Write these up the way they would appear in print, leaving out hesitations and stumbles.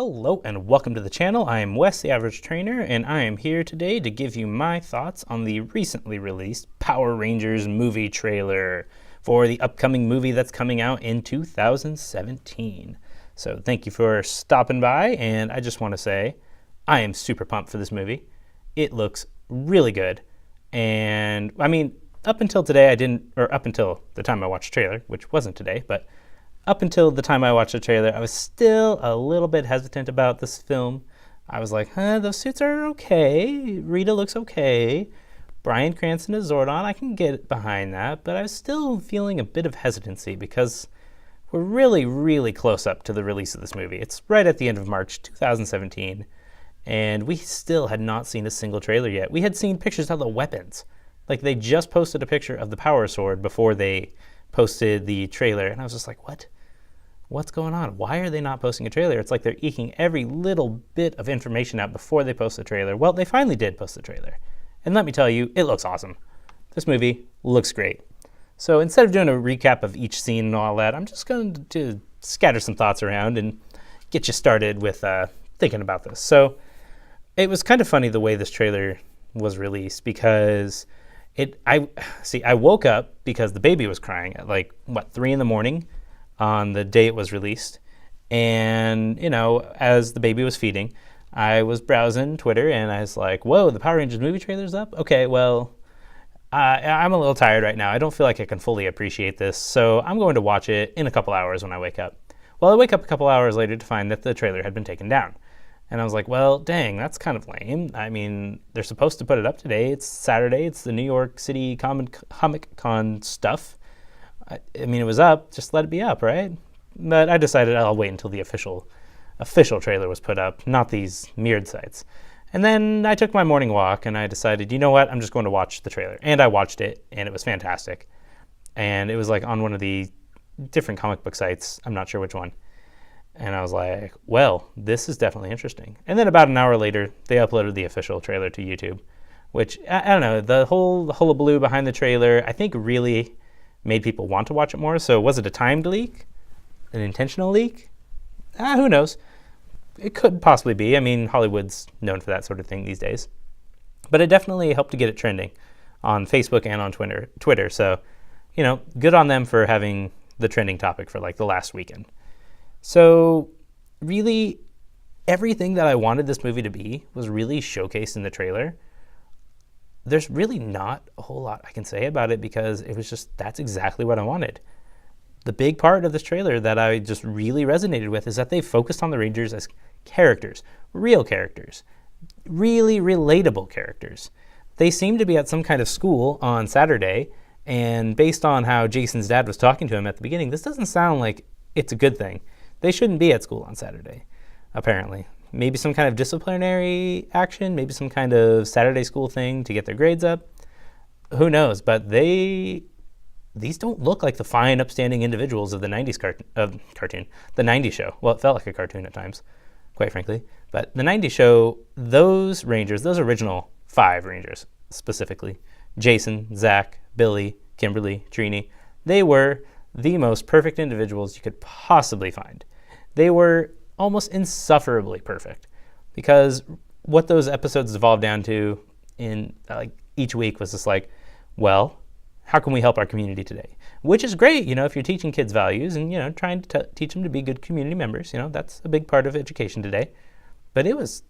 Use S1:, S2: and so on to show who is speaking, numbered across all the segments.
S1: Hello and welcome to the channel. I am Wes, the Average Trainer, and I am here today to give you my thoughts on the recently released Power Rangers movie trailer for the upcoming movie that's coming out in 2017. So thank you for stopping by, and I just want to say I am super pumped for this movie. It looks really good, and I mean, up until today up until the time I watched the trailer, which wasn't today, but up until the time I watched the trailer, I was still a little bit hesitant about this film. I was like, those suits are okay. Rita looks okay. Bryan Cranston as Zordon, I can get behind that. But I was still feeling a bit of hesitancy because we're really, really close up to the release of this movie. It's right at the end of March 2017, and we still had not seen a single trailer yet. We had seen pictures of the weapons. Like, they just posted a picture of the Power Sword before they posted the trailer, and I was just like, what's going on? Why are they not posting a trailer? It's like they're eking every little bit of information out before they post the trailer. Well, they finally did post the trailer, and let me tell you, it looks awesome. This movie looks great. So instead of doing a recap of each scene and all that, I'm just going to scatter some thoughts around and get you started with thinking about this. So it was kind of funny the way this trailer was released because I woke up because the baby was crying at 3 a.m. on the day it was released. And, as the baby was feeding, I was browsing Twitter and I was like, whoa, the Power Rangers movie trailer's up? Okay, well, I'm a little tired right now. I don't feel like I can fully appreciate this. So I'm going to watch it in a couple hours when I wake up. Well, I wake up a couple hours later to find that the trailer had been taken down. And I was like, well, dang, that's kind of lame. I mean, they're supposed to put it up today. It's Saturday. It's the New York City Comic Con stuff. I mean, it was up. Just let it be up, right? But I decided I'll wait until the official trailer was put up, not these mirrored sites. And then I took my morning walk, and I decided, you know what? I'm just going to watch the trailer. And I watched it, and it was fantastic. And it was on one of the different comic book sites. I'm not sure which one. And I was like, well, this is definitely interesting. And then about an hour later, they uploaded the official trailer to YouTube, which, I don't know, the whole hullabaloo behind the trailer, I think really made people want to watch it more. So was it a timed leak? An intentional leak? Who knows? It could possibly be. I mean, Hollywood's known for that sort of thing these days. But it definitely helped to get it trending on Facebook and on Twitter. So, good on them for having the trending topic for the last weekend. So really, everything that I wanted this movie to be was really showcased in the trailer. There's really not a whole lot I can say about it because it was just, that's exactly what I wanted. The big part of this trailer that I just really resonated with is that they focused on the Rangers as characters, real characters, really relatable characters. They seem to be at some kind of school on Saturday, and based on how Jason's dad was talking to him at the beginning, this doesn't sound like it's a good thing. They shouldn't be at school on Saturday, apparently. Maybe some kind of disciplinary action, maybe some kind of Saturday school thing to get their grades up. Who knows? But these don't look like the fine, upstanding individuals of the 90s cartoon, the 90s show. Well, it felt like a cartoon at times, quite frankly. But the 90s show, those Rangers, those original 5 Rangers specifically, Jason, Zach, Billy, Kimberly, Trini, they were the most perfect individuals you could possibly find. They were almost insufferably perfect because what those episodes evolved down to in each week was just well, how can we help our community today? Which is great, if you're teaching kids values and, trying to teach them to be good community members, that's a big part of education today. But it was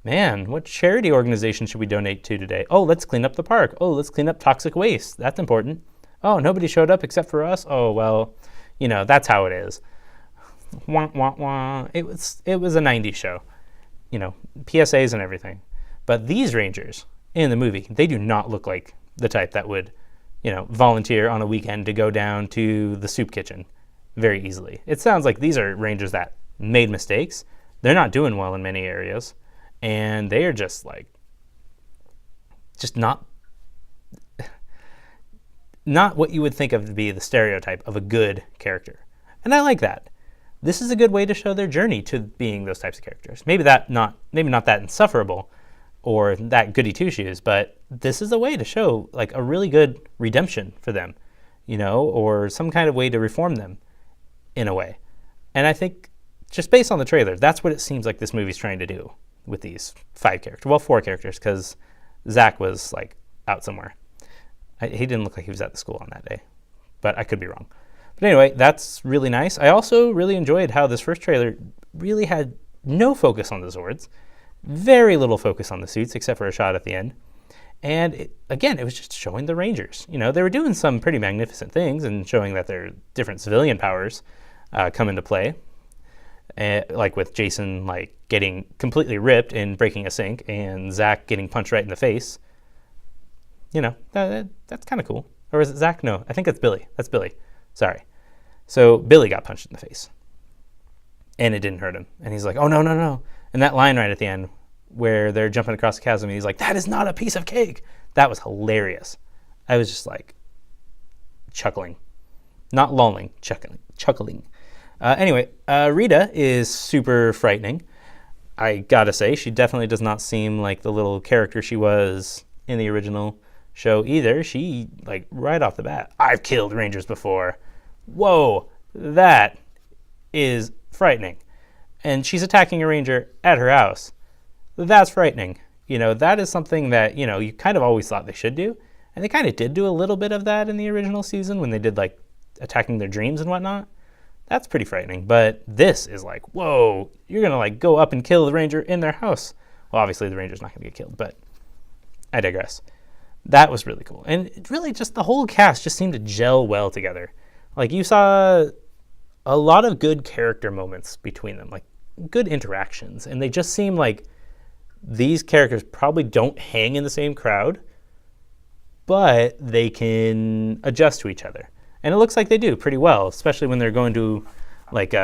S1: man, what charity organization should we donate to today? Oh, let's clean up the park. Oh, let's clean up toxic waste. That's important. Oh, nobody showed up except for us? Oh, well, that's how it is. Wah, wah, wah. It was a 90s show, PSAs and everything. But these Rangers in the movie, they do not look like the type that would, volunteer on a weekend to go down to the soup kitchen very easily. It sounds like these are Rangers that made mistakes. They're not doing well in many areas. And they are just not what you would think of to be the stereotype of a good character. And I like that. This is a good way to show their journey to being those types of characters. Maybe not that insufferable or that goody two-shoes, but this is a way to show a really good redemption for them, or some kind of way to reform them in a way. And I think just based on the trailer, that's what it seems like this movie's trying to do with these 5 characters. Well, 4 characters, because Zach was like out somewhere. He didn't look like he was at the school on that day, but I could be wrong. But anyway, that's really nice. I also really enjoyed how this first trailer really had no focus on the Zords, very little focus on the suits, except for a shot at the end. And again, it was just showing the Rangers. You know, they were doing some pretty magnificent things and showing that their different civilian powers come into play. Like with Jason, like getting completely ripped and breaking a sink, and Zach getting punched right in the face. You know, that's kind of cool. Or is it Zach? No, I think it's Billy. That's Billy. Sorry. So Billy got punched in the face, and it didn't hurt him. And he's like, "Oh no, no, no!" And that line right at the end, where they're jumping across the chasm, and he's like, "That is not a piece of cake." That was hilarious. I was just like chuckling, not lolling, chuckling. Anyway, Rita is super frightening. I gotta say, she definitely does not seem like the little character she was in the original show either. She, like, right off the bat, I've killed Rangers before. Whoa, that is frightening. And she's attacking a Ranger at her house. That's frightening. You know, that is something that, you know, you kind of always thought they should do. And they kind of did do a little bit of that in the original season when they did, like, attacking their dreams and whatnot. That's pretty frightening. But this is like, whoa, you're going to, like, go up and kill the Ranger in their house. Well, obviously the Ranger's not going to get killed, but I digress. That was really cool. And it really just the whole cast just seemed to gel well together. Like, you saw a lot of good character moments between them, like good interactions. And they just seem like these characters probably don't hang in the same crowd, but they can adjust to each other. And it looks like they do pretty well, especially when they're going to, like,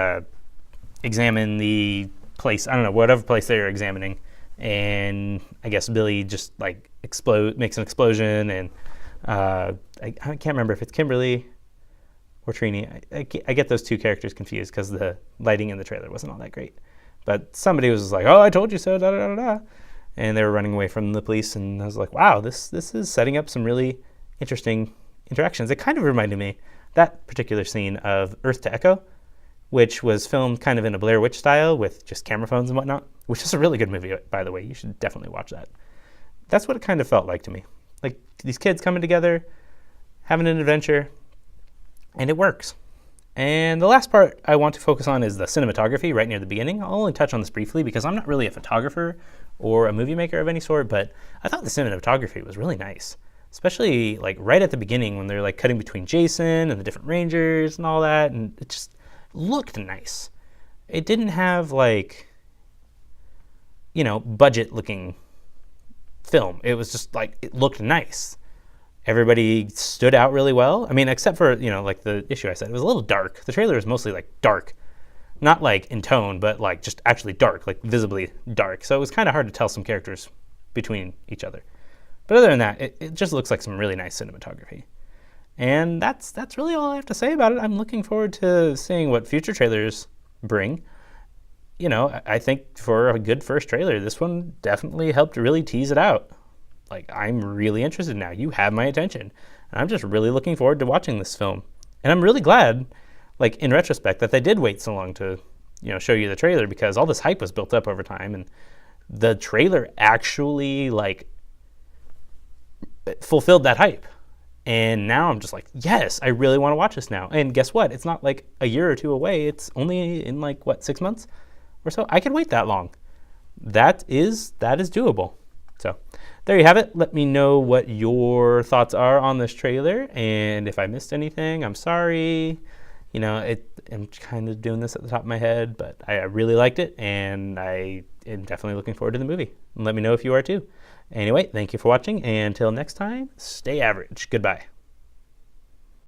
S1: examine the place, I don't know, whatever place they're examining. And I guess Billy just, like, makes an explosion. And I can't remember if it's Kimberly or Trini. I get those two characters confused because the lighting in the trailer wasn't all that great. But somebody was just like, "Oh, I told you so, da da da da." And they were running away from the police, and I was like, wow, this is setting up some really interesting interactions. It kind of reminded me, that particular scene, of Earth to Echo, which was filmed kind of in a Blair Witch style with just camera phones and whatnot, which is a really good movie, by the way. You should definitely watch that. That's what it kind of felt like to me. Like, these kids coming together, having an adventure, and it works. And the last part I want to focus on is the cinematography right near the beginning. I'll only touch on this briefly because I'm not really a photographer or a movie maker of any sort, but I thought the cinematography was really nice. Especially, like, right at the beginning when they're, like, cutting between Jason and the different Rangers and all that, and it just looked nice. It didn't have, like, you know, budget-looking film. It was just, like, it looked nice. Everybody stood out really well. I mean, except for, you know, like the issue I said, it was a little dark. The trailer was mostly, like, dark. Not, like, in tone, but, like, just actually dark, like, visibly dark. So it was kind of hard to tell some characters between each other. But other than that, it just looks like some really nice cinematography. And that's really all I have to say about it. I'm looking forward to seeing what future trailers bring. You know, I think for a good first trailer, this one definitely helped really tease it out. Like, I'm really interested now. You have my attention. And I'm just really looking forward to watching this film. And I'm really glad, like, in retrospect, that they did wait so long to, you know, show you the trailer, because all this hype was built up over time. And the trailer actually, like, fulfilled that hype. And now I'm just like, yes, I really want to watch this now. And guess what? It's not like a year or two away. It's only in, like, what, 6 months or so? I can wait that long. That is doable. So there you have it. Let me know what your thoughts are on this trailer. And if I missed anything, I'm sorry. You know, I'm kind of doing this at the top of my head, but I really liked it. And I am definitely looking forward to the movie. And let me know if you are too. Anyway, thank you for watching. And until next time, stay average. Goodbye.